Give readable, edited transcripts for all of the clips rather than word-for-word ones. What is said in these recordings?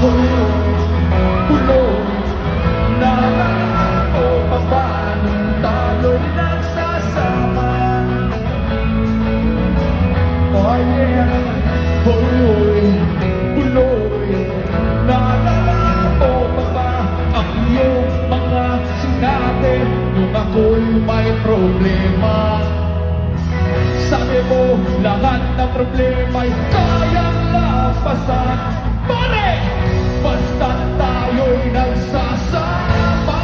Puloy na o pabanong talo'y nagsasama. Oh yeah, puloy naalala mo pa ba ang iyong mga sinabi nung ako'y may problema? Sabi mo, lahat ng problema'y kayang lampasan. Pare, basta tayo'y nagsasama.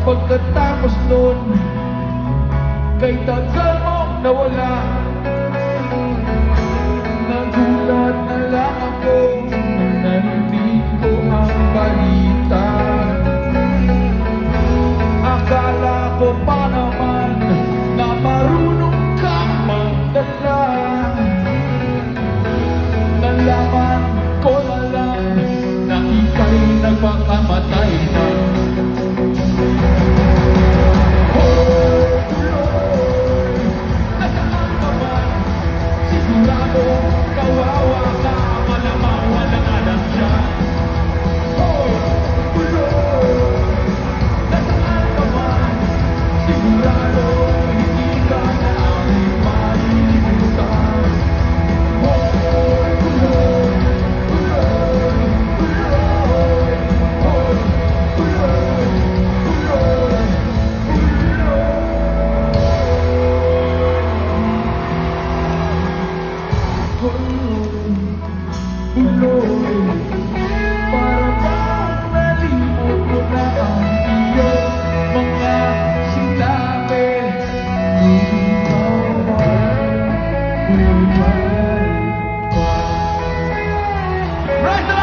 Pagkatapos nun, kay tagal mong nawala, nagulat na lang ako na hindi ko ang balita. Akala ko pa naman na marunong kang magdala. Nalaman ko na lang na ika'y nagpakamatay na. Kawawa ka, malamang walang alam dyan. Nasaan ka man? Sigurado hindi ka na malilimutan. Para bang nalimot mo na ang iyong mga sinabi. Rise